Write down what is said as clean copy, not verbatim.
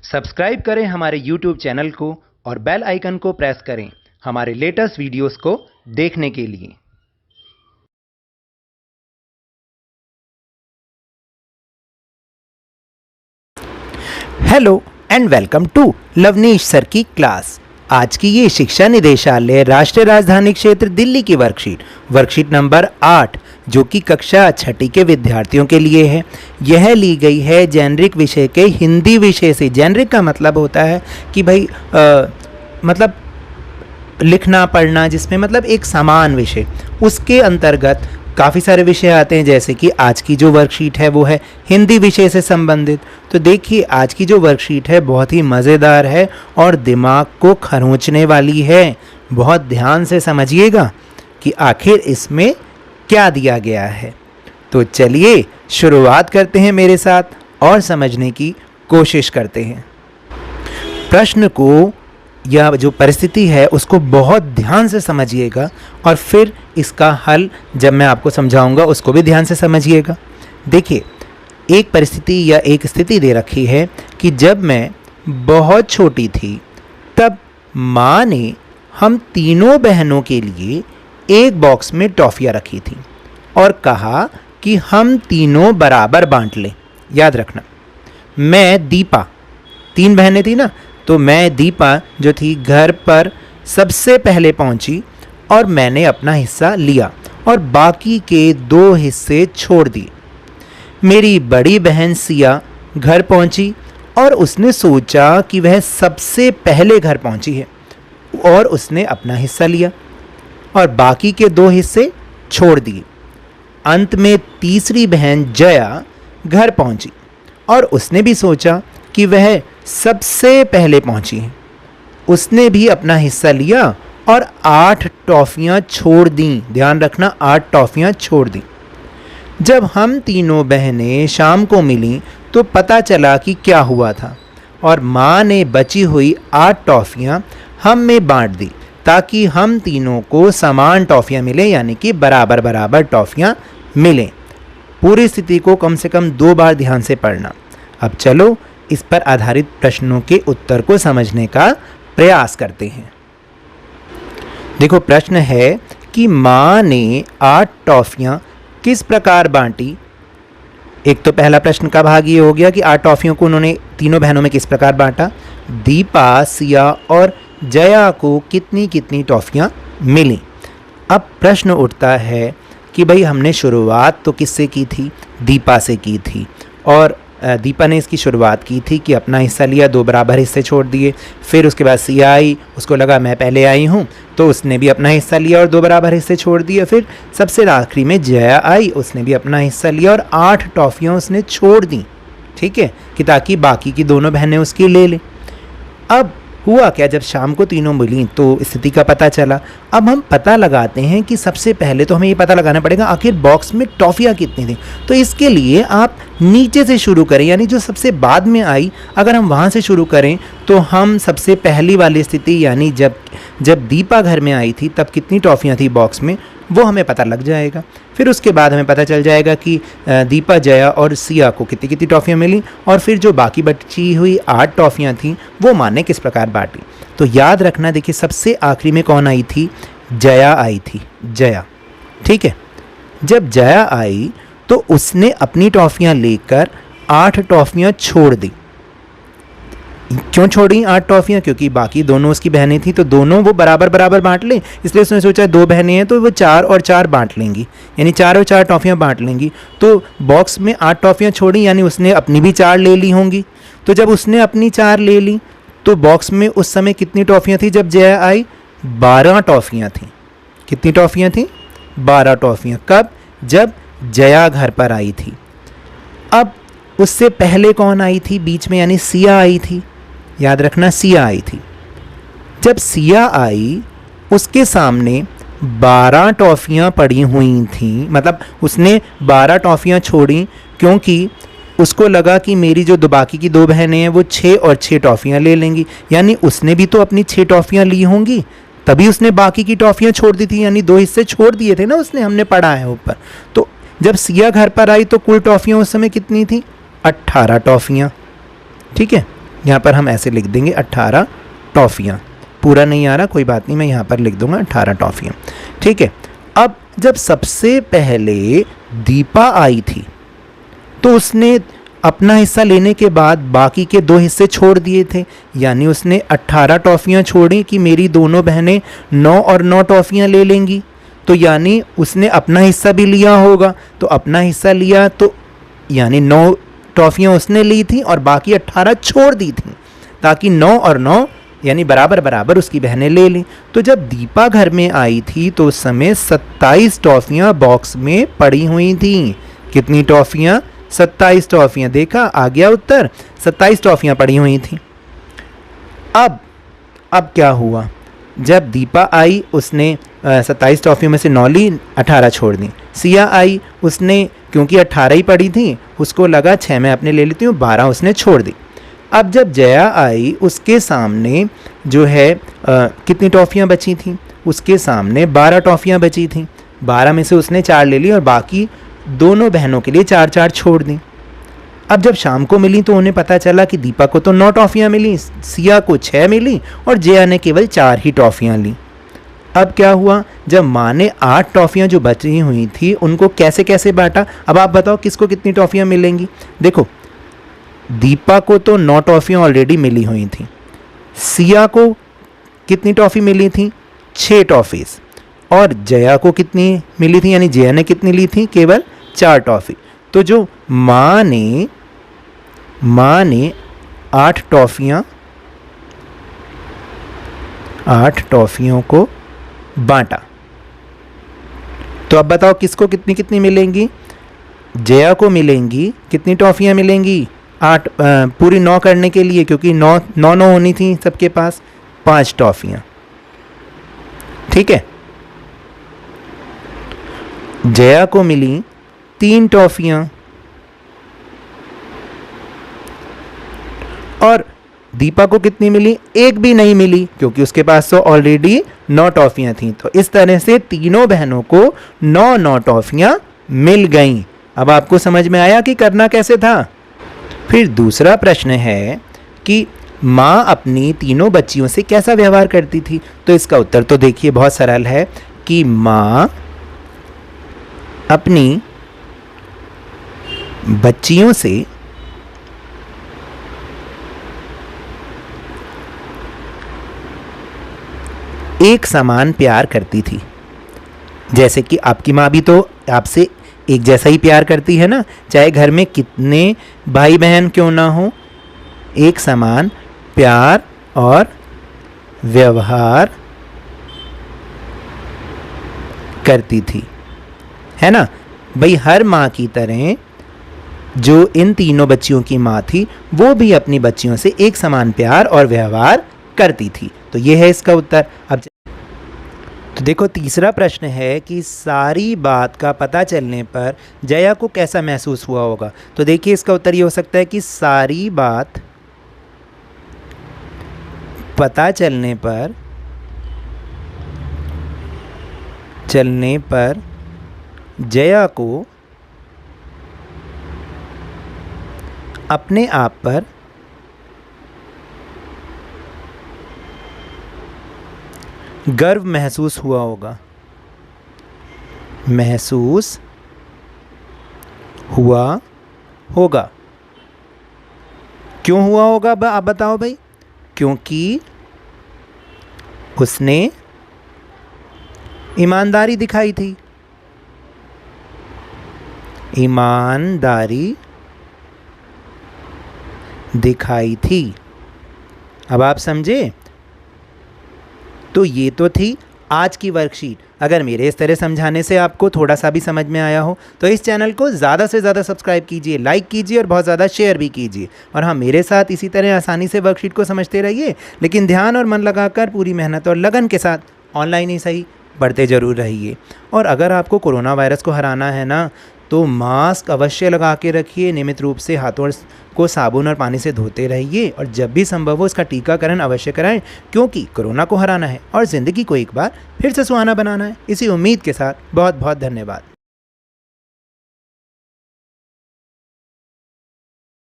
Subscribe करें हमारे YouTube channel को और बेल आइकन को प्रेस करें हमारे लेटेस्ट वीडियोस को देखने के लिए। Hello and welcome to Lavneesh sir की क्लास। आज की ये शिक्षा निदेशालय राष्ट्रीय राजधानी क्षेत्र दिल्ली की वर्कशीट नंबर 8 जो कि कक्षा 6ठी के विद्यार्थियों के लिए है। यह ली गई है जेनरिक विषय के हिंदी विषय से। जेनरिक का मतलब होता है कि भाई मतलब लिखना पढ़ना, जिसमें मतलब एक समान विषय, उसके अंतर्गत काफ़ी सारे विषय आते हैं। जैसे कि आज की जो वर्कशीट है वो है हिंदी विषय से संबंधित। तो देखिए आज की जो वर्कशीट है बहुत ही मज़ेदार है और दिमाग को खरोंचने वाली है। बहुत ध्यान से समझिएगा कि आखिर इसमें क्या दिया गया है। तो चलिए शुरुआत करते हैं मेरे साथ और समझने की कोशिश करते हैं। प्रश्न को या जो परिस्थिति है उसको बहुत ध्यान से समझिएगा और फिर इसका हल जब मैं आपको समझाऊंगा उसको भी ध्यान से समझिएगा। देखिए एक परिस्थिति या एक स्थिति दे रखी है कि जब मैं बहुत छोटी थी तब माँ ने हम तीनों बहनों के लिए एक बॉक्स में टॉफ़ियाँ रखी थी और कहा कि हम तीनों बराबर बांट लें। याद रखना, मैं दीपा, 3 बहनें थी ना, तो मैं दीपा जो थी घर पर सबसे पहले पहुंची और मैंने अपना हिस्सा लिया और बाकी के 2 हिस्से छोड़ दिए। मेरी बड़ी बहन सिया घर पहुंची और उसने सोचा कि वह सबसे पहले घर पहुंची है और उसने अपना हिस्सा लिया और बाकी के 2 हिस्से छोड़ दिए। अंत में तीसरी बहन जया घर पहुंची और उसने भी सोचा कि वह सबसे पहले पहुंची है। उसने भी अपना हिस्सा लिया और 8 टॉफ़ियाँ छोड़ दी। ध्यान रखना, 8 टॉफ़ियाँ छोड़ दी। जब हम तीनों बहनें शाम को मिलीं तो पता चला कि क्या हुआ था और माँ ने बची हुई 8 टॉफ़ियाँ हम में बांट दी ताकि हम तीनों को समान टॉफ़ियाँ मिलें, यानी कि बराबर बराबर टॉफ़ियाँ मिलें। पूरी स्थिति को कम से कम 2 बार ध्यान से पढ़ना। अब चलो इस पर आधारित प्रश्नों के उत्तर को समझने का प्रयास करते हैं। देखो प्रश्न है कि माँ ने 8 टॉफ़ियाँ किस प्रकार बांटी। एक तो पहला प्रश्न का भाग ये हो गया कि 8 टॉफ़ियों को उन्होंने तीनों बहनों में किस प्रकार बांटा। दीपा, सिया और जया को कितनी कितनी टॉफ़ियाँ मिली। अब प्रश्न उठता है कि भाई हमने शुरुआत तो किससे की थी, दीपा से की थी और दीपा ने इसकी शुरुआत की थी कि अपना हिस्सा लिया, 2 बराबर हिस्से छोड़ दिए। फिर उसके बाद सिया आई, उसको लगा मैं पहले आई हूँ तो उसने भी अपना हिस्सा लिया और 2 बराबर हिस्से छोड़ दिए। फिर सबसे आखिरी में जया आई, उसने भी अपना हिस्सा लिया और 8 टॉफ़ियाँ उसने छोड़ दी। ठीक है, कि ताकि बाकी की दोनों बहनें उसकी ले लें। अब हुआ क्या, जब शाम को तीनों मिली तो स्थिति का पता चला। अब हम पता लगाते हैं कि सबसे पहले तो हमें ये पता लगाना पड़ेगा आखिर बॉक्स में टॉफ़ियाँ कितनी थी। तो इसके लिए आप नीचे से शुरू करें, यानी जो सबसे बाद में आई अगर हम वहाँ से शुरू करें तो हम सबसे पहली वाली स्थिति यानी जब दीपा घर में आई थी तब कितनी टॉफ़ियाँ थी बॉक्स में वो हमें पता लग जाएगा। फिर उसके बाद हमें पता चल जाएगा कि दीपा, जया और सिया को कितनी कितनी टॉफ़ियाँ मिली और फिर जो बाकी बची हुई 8 टॉफ़ियाँ थीं वो माँ ने किस प्रकार बांटी। तो याद रखना, देखिए सबसे आखिरी में कौन आई थी, जया आई थी, जया। ठीक है, जब जया आई तो उसने अपनी टॉफ़ियाँ लेकर 8 टॉफ़ियाँ छोड़ दी। क्यों छोड़ी 8 टॉफ़ियाँ, क्योंकि बाकी दोनों उसकी बहनें थी तो दोनों वो बराबर बराबर बांट लें, इसलिए उसने सोचा 2 बहनें हैं तो वो 4 और 4 बांट लेंगी, यानी 4 और 4 टॉफ़ियाँ बांट लेंगी। तो बॉक्स में 8 टॉफ़ियाँ छोड़ी यानी उसने अपनी भी 4 ले ली होंगी। तो जब उसने अपनी 4 ले ली तो बॉक्स में उस समय कितनी टॉफ़ियाँ थी जब जया आई, 12 टॉफ़ियाँ थी। कितनी टॉफ़ियाँ थी, 12 टॉफ़ियाँ। कब, जब जया घर पर आई थी। अब उससे पहले कौन आई थी बीच में, यानी सिया आई थी। याद रखना, सिया आई थी। जब सिया आई उसके सामने 12 टॉफ़ियाँ पड़ी हुई थीं, मतलब उसने 12 टॉफ़ियाँ छोड़ी क्योंकि उसको लगा कि मेरी जो बाकी की 2 बहनें हैं वो 6 और 6 टॉफ़ियाँ ले लेंगी, यानी उसने भी तो अपनी 6 टॉफ़ियाँ ली होंगी तभी उसने बाकी की टॉफ़ियाँ छोड़ दी थी, यानी 2 हिस्से छोड़ दिए थे ना उसने, हमने पढ़ा है ऊपर। तो जब सिया घर पर आई तो कुल टॉफ़ियाँ उस समय कितनी थी, 18 टॉफ़ियाँ। ठीक है, यहाँ पर हम ऐसे लिख देंगे 18 टॉफ़ियाँ। पूरा नहीं आ रहा, कोई बात नहीं, मैं यहाँ पर लिख दूंगा 18 टॉफ़ियाँ। ठीक है। अब जब सबसे पहले दीपा आई थी तो उसने अपना हिस्सा लेने के बाद बाकी के 2 हिस्से छोड़ दिए थे, यानी उसने 18 टॉफ़ियाँ छोड़ी कि मेरी दोनों बहनें 9 और 9 टॉफ़ियाँ ले लेंगी। तो यानी उसने अपना हिस्सा भी लिया होगा, तो अपना हिस्सा लिया तो यानी 9 टॉफ़ियाँ उसने ली थी और बाकी 18 छोड़ दी थी, ताकि 9 और 9 यानी बराबर बराबर उसकी बहनें ले लें। तो जब दीपा घर में आई थी तो उस समय 27 टॉफ़ियाँ बॉक्स में पड़ी हुई थीं। कितनी टॉफ़ियाँ? 27 टॉफ़ियाँ। देखा, आ गया उत्तर, 27 टॉफ़ियाँ पड़ी हुई थीं। अब क्या हुआ? जब दीपा आई उसने 27 टॉफ़ियों में से 9 ली, 18 छोड़ दी। सिया आई, उसने क्योंकि 18 ही पड़ी थी, उसको लगा 6 मैं अपने ले लेती हूँ, 12 उसने छोड़ दी। अब जब जया आई उसके सामने जो है कितनी टॉफ़ियाँ बची थीं? उसके सामने 12 टॉफ़ियाँ बची थीं। 12 में से उसने 4 ले ली और बाकी दोनों बहनों के लिए 4-4 छोड़ दी। अब जब शाम को मिली तो उन्हें पता चला कि दीपा को तो 9 टॉफ़ियाँ मिली, सिया को 6 मिली और जया ने केवल 4 ही टॉफ़ियाँ ली। अब क्या हुआ? जब माँ ने 8 टॉफ़ियाँ जो बची हुई थी उनको कैसे कैसे बांटा? अब आप बताओ किसको कितनी टॉफ़ियाँ मिलेंगी? देखो, दीपा को तो 9 टॉफ़ियाँ ऑलरेडी मिली हुई थी। सिया को कितनी टॉफ़ी मिली थी? 6 टॉफ़ीज़। और जया को कितनी मिली थी, यानी जया ने कितनी ली थी? केवल 4 टॉफ़ी। तो जो माँ ने 8 टॉफ़ियों को बांटा। तो अब बताओ किसको कितनी कितनी मिलेंगी? जया को मिलेंगी कितनी टॉफ़ियाँ मिलेंगी? 8 पूरी 9 करने के लिए, क्योंकि 9 होनी थी सबके पास, 5 टॉफ़ियाँ। ठीक है। जया को मिली 3 टॉफ़ियाँ और दीपा को कितनी मिली? 1 भी नहीं मिली, क्योंकि उसके पास तो ऑलरेडी 9 टॉफ़ियाँ थीं। तो इस तरह से तीनों बहनों को 9 टॉफ़ियाँ मिल गईं। अब आपको समझ में आया कि करना कैसे था? फिर दूसरा प्रश्न है कि माँ अपनी तीनों बच्चियों से कैसा व्यवहार करती थी? तो इसका उत्तर तो देखिए बहुत सरल है कि माँ अपनी बच्चियों से एक समान प्यार करती थी। जैसे कि आपकी माँ भी तो आपसे एक जैसा ही प्यार करती है ना, चाहे घर में कितने भाई बहन क्यों ना हो, एक समान प्यार और व्यवहार करती थी, है ना भाई। हर माँ की तरह जो इन तीनों बच्चियों की माँ थी वो भी अपनी बच्चियों से एक समान प्यार और व्यवहार करती थी। तो ये है इसका उत्तर। अब तो देखो तीसरा प्रश्न है कि सारी बात का पता चलने पर जया को कैसा महसूस हुआ होगा? तो देखिए इसका उत्तर ये हो सकता है कि सारी बात पता चलने पर जया को अपने आप पर गर्व महसूस हुआ होगा। क्यों हुआ होगा आप बताओ भाई? क्योंकि उसने ईमानदारी दिखाई थी। अब आप समझे? तो ये तो थी आज की वर्कशीट। अगर मेरे इस तरह समझाने से आपको थोड़ा सा भी समझ में आया हो तो इस चैनल को ज़्यादा से ज़्यादा सब्सक्राइब कीजिए, लाइक कीजिए और बहुत ज़्यादा शेयर भी कीजिए। और हाँ, मेरे साथ इसी तरह आसानी से वर्कशीट को समझते रहिए, लेकिन ध्यान और मन लगाकर पूरी मेहनत और लगन के साथ ऑनलाइन ही सही पढ़ते ज़रूर रहिए। और अगर आपको कोरोना वायरस को हराना है ना, तो मास्क अवश्य लगा के रखिए, नियमित रूप से हाथों को साबुन और पानी से धोते रहिए और जब भी संभव हो इसका टीकाकरण अवश्य कराएं, क्योंकि कोरोना को हराना है और ज़िंदगी को एक बार फिर से सुहाना बनाना है। इसी उम्मीद के साथ बहुत बहुत धन्यवाद।